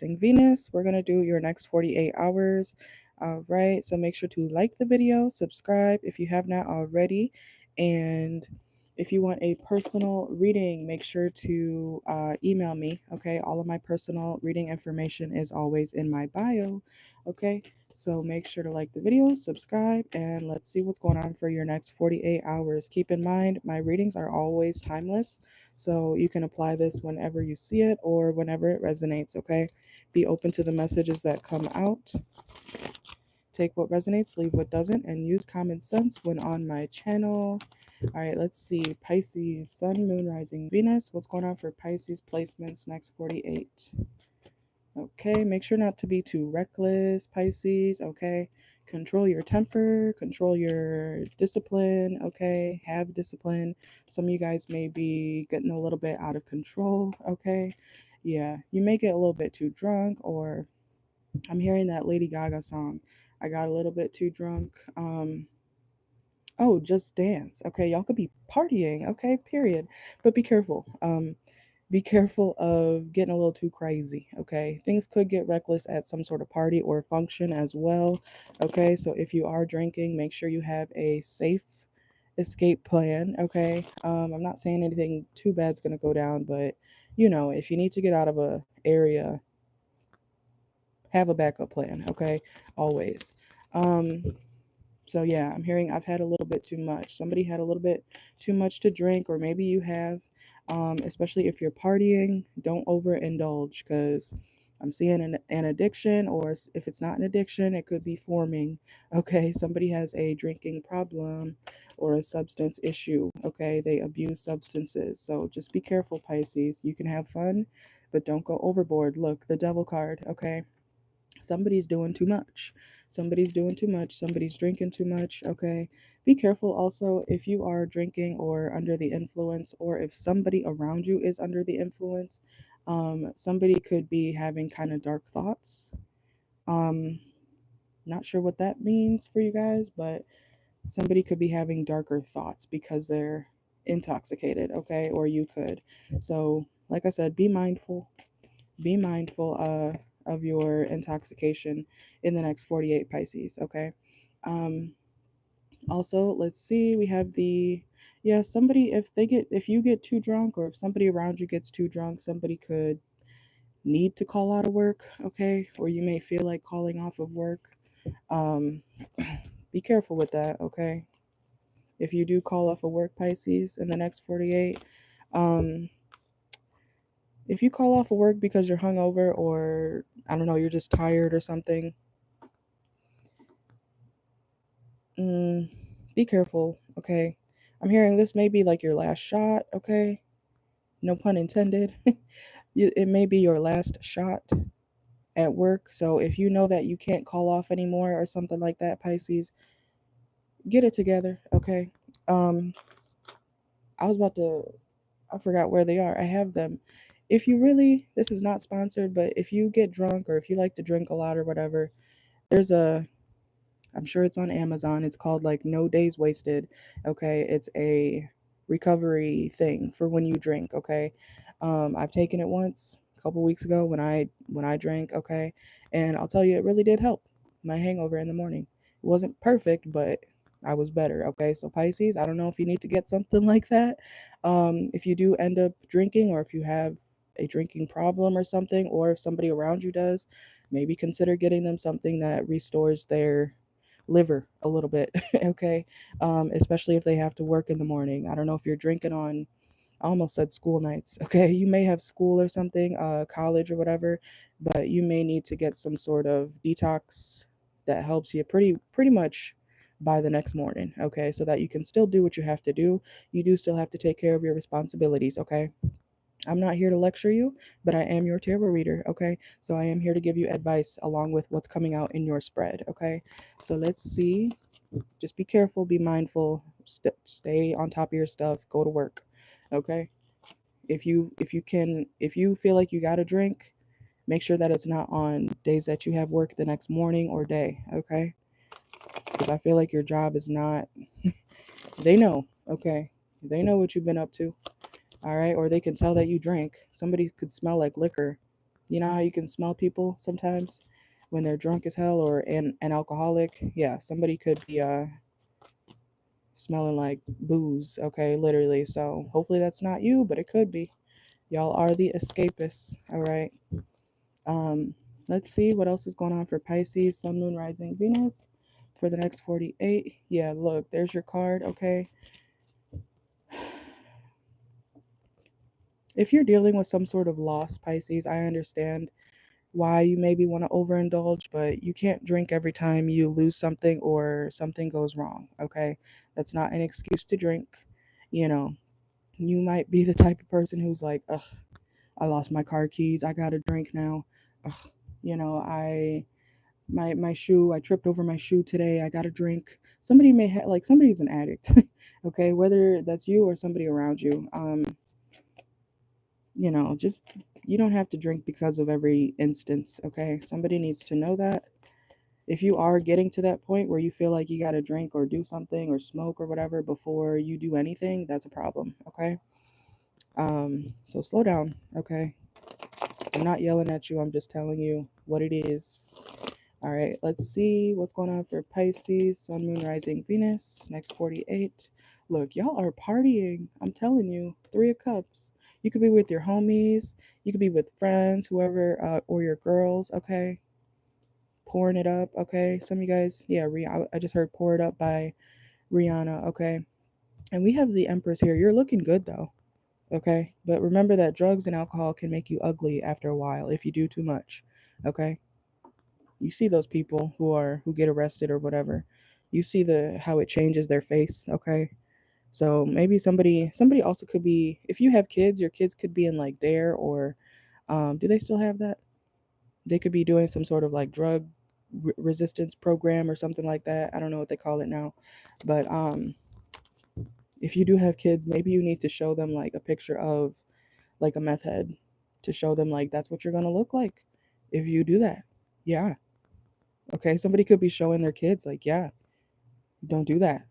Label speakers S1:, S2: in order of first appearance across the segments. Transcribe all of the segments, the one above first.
S1: Venus. We're going to do your next 48 hours. All right. So make sure to like the video, subscribe if you have not already. And if you want a personal reading, make sure to email me. Okay. All of my personal reading information is always in my bio. Okay. So make sure to like the video, subscribe, and let's see what's going on for your next 48 hours. Keep in mind, my readings are always timeless. So you can apply this whenever you see it or whenever it resonates. Okay. Be open to the messages that come out. Take what resonates, leave what doesn't, and use common sense when on my channel. All right, let's see. Pisces, Sun, Moon, Rising, Venus. What's going on for Pisces placements next 48? Okay, make sure not to be too reckless, Pisces. Okay, control your temper, control your discipline. Okay, have discipline. Some of you guys may be getting a little bit out of control. Okay, yeah, you may get a little bit too drunk, or I'm hearing that Lady Gaga song. I got a little bit too drunk. Oh, just dance. Okay, y'all could be partying. Okay, period. But be careful. Be careful of getting a little too crazy. Okay, things could get reckless at some sort of party or function as well. Okay, so if you are drinking, make sure you have a safe escape plan. Okay, I'm not saying anything too bad's gonna go down, but if you need to get out of a area, have a backup plan. Okay, always. Um, so yeah, I'm hearing I've had a little bit too much. Somebody had a little bit too much to drink, or maybe you have. Especially if you're partying, don't overindulge, because I'm seeing an addiction, or if it's not an addiction, it could be forming. Okay, somebody has a drinking problem or a substance issue. Okay, they abuse substances. So just be careful, Pisces. You can have fun, but don't go overboard. Look, the devil card. Okay, somebody's doing too much. Somebody's doing too much. Somebody's drinking too much. Okay. Be careful also if you are drinking or under the influence, or if somebody around you is under the influence. Somebody could be having kind of dark thoughts. Um, Not sure what that means for you guys, but somebody could be having darker thoughts because they're intoxicated. Okay. Or you could. So, like I said, be mindful of your intoxication in the next 48, Pisces. Okay. um Also, let's see, we have the, yeah, somebody, if you get too drunk, or if somebody around you gets too drunk, somebody could need to call out of work. Okay, or you may feel like calling off of work. um be careful with that. Okay, if you do call off of work, Pisces, in the next 48, um if you call off of work because you're hungover, or I don't know, you're just tired or something, mm, be careful. Okay, I'm hearing this may be like your last shot. Okay, no pun intended. It may be your last shot at work. So if you know that you can't call off anymore or something like that, Pisces, get it together. Okay. Um, I was about to, I forgot where they are. I have them. If you really, this is not sponsored, but if you get drunk, or if you like to drink a lot or whatever, there's I'm sure it's on Amazon. It's called like No Days Wasted. Okay. It's a recovery thing for when you drink. Okay. I've taken it once a couple weeks ago when I drank. Okay. And I'll tell you, it really did help my hangover in the morning. It wasn't perfect, but I was better. Okay. So Pisces, I don't know if you need to get something like that. If you do end up drinking, or if you have a drinking problem or something, or if somebody around you does, maybe consider getting them something that restores their liver a little bit. Okay, especially if they have to work in the morning. I don't know if you're drinking on, I almost said school nights. Okay, you may have school or something, college or whatever, but you may need to get some sort of detox that helps you pretty much by the next morning. Okay, so that you can still do what you have to do. You do still have to take care of your responsibilities. Okay, I'm not here to lecture you, but I am your tarot reader, okay? So I am here to give you advice along with what's coming out in your spread, okay? So let's see. Just be careful, be mindful, stay on top of your stuff, go to work, okay? If you feel like you got to drink, make sure that it's not on days that you have work the next morning or day, okay? Because I feel like your job is not, they know, okay? They know what you've been up to, all right? Or they can tell that you drank. Somebody could smell like liquor. You know how you can smell people sometimes when they're drunk as hell or an alcoholic? Yeah, somebody could be smelling like booze, okay, literally. So hopefully that's not you, but it could be. Y'all are the escapists, all right? Um, let's see what else is going on for Pisces, Sun, Moon, Rising, Venus for the next 48. Yeah, look, there's your card, okay? If you're dealing with some sort of loss, Pisces, I understand why you maybe want to overindulge, but you can't drink every time you lose something or something goes wrong, okay? That's not an excuse to drink. You know, you might be the type of person who's like, ugh, I lost my car keys. I got to drink now. Ugh, you know, my shoe, I tripped over my shoe today. I got to drink. Somebody may have, like, somebody's an addict, okay? Whether that's you or somebody around you. Just you don't have to drink because of every instance, okay? Somebody needs to know that. If you are getting to that point where you feel like you got to drink or do something or smoke or whatever before you do anything, that's a problem, okay? So slow down, okay? I'm not yelling at you, I'm just telling you what it is. All right, let's see what's going on for Pisces, Sun, Moon, Rising, Venus, next 48. Look, y'all are partying. I'm telling you, Three of Cups. You could be with your homies, you could be with friends, whoever, or your girls, okay? Pouring it up, okay? Some of you guys, yeah, I just heard Pour It Up by Rihanna, okay? And we have the Empress here. You're looking good, though, okay? But remember that drugs and alcohol can make you ugly after a while if you do too much, okay? You see those people who get arrested or whatever. You see the how it changes their face, okay? So maybe somebody also could be, if you have kids, your kids could be in like Dare or do they still have that? They could be doing some sort of like drug resistance program or something like that. I don't know what they call it now. But if you do have kids, maybe you need to show them like a picture of like a meth head to show them like that's what you're going to look like if you do that. Yeah. Okay, somebody could be showing their kids like, yeah, don't do that.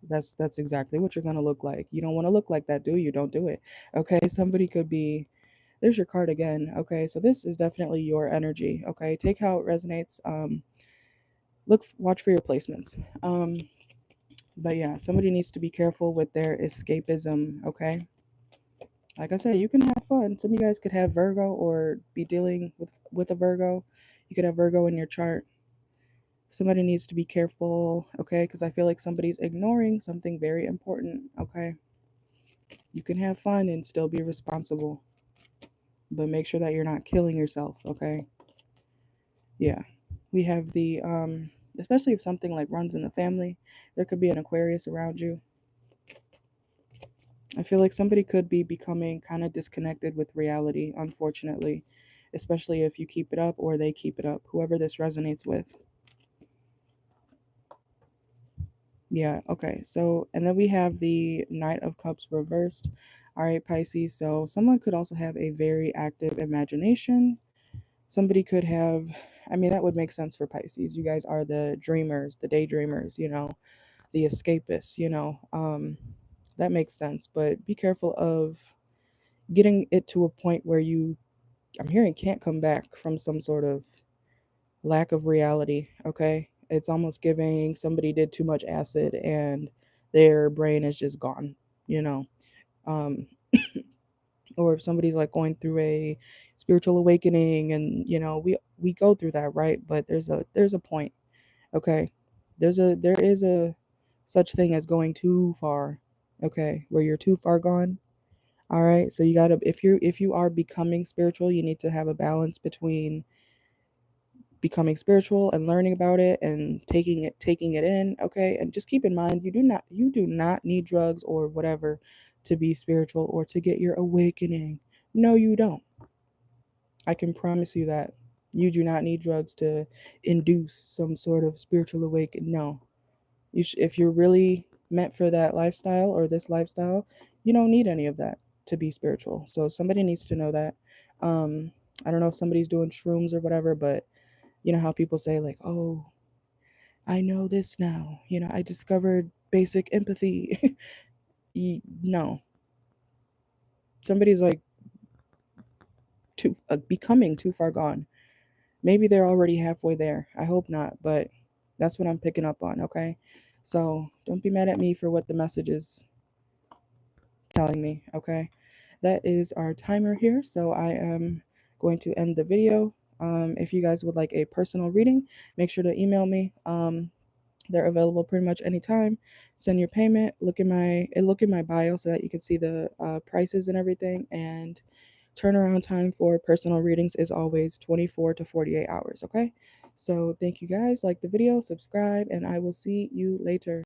S1: That's exactly what you're gonna look like. You don't want to look like that, do you? Don't do it. Okay, somebody could be. There's your card again. Okay, so this is definitely your energy. Okay, take how it resonates. Watch for your placements. But yeah, somebody needs to be careful with their escapism. Okay, like I said, you can have fun. Some of you guys could have Virgo or be dealing with a Virgo. You could have Virgo in your chart. Somebody needs to be careful, okay? Because I feel like somebody's ignoring something very important, okay? You can have fun and still be responsible, but make sure that you're not killing yourself, okay? Yeah. We have especially if something like runs in the family, there could be an Aquarius around you. I feel like somebody could be becoming kind of disconnected with reality, unfortunately, especially if you keep it up or they keep it up, whoever this resonates with. Yeah, okay. So, and then we have the Knight of Cups reversed. All right, Pisces. So, someone could also have a very active imagination. Somebody could have, I mean, that would make sense for Pisces. You guys are the dreamers, the daydreamers, the escapists, that makes sense. But be careful of getting it to a point where I'm hearing, can't come back from some sort of lack of reality, okay? It's almost giving somebody did too much acid and their brain is just gone, you know. Um, or if somebody's like going through a spiritual awakening and we go through that, right? But there's a point, okay? There is a such thing as going too far, okay? Where you're too far gone. All right? So you got to if you are becoming spiritual, you need to have a balance between becoming spiritual and learning about it and taking it in, okay? And just keep in mind you do not need drugs or whatever to be spiritual or to get your awakening. No, you don't. I can promise you that. You do not need drugs to induce some sort of spiritual awakening. No. If you're really meant for that lifestyle or this lifestyle, you don't need any of that to be spiritual. So somebody needs to know that. um I don't know if somebody's doing shrooms or whatever, but you know how people say like, "Oh, I know this now. I discovered basic empathy." No. Somebody's like becoming too far gone. Maybe they're already halfway there. I hope not, but that's what I'm picking up on, okay? So don't be mad at me for what the message is telling me, okay? That is our timer here. So I am going to end the video. If you guys would like a personal reading, make sure to email me. They're available pretty much anytime. Send your payment. Look in my bio so that you can see the prices and everything. And turnaround time for personal readings is always 24 to 48 hours. Okay. So thank you guys. Like the video, subscribe, and I will see you later.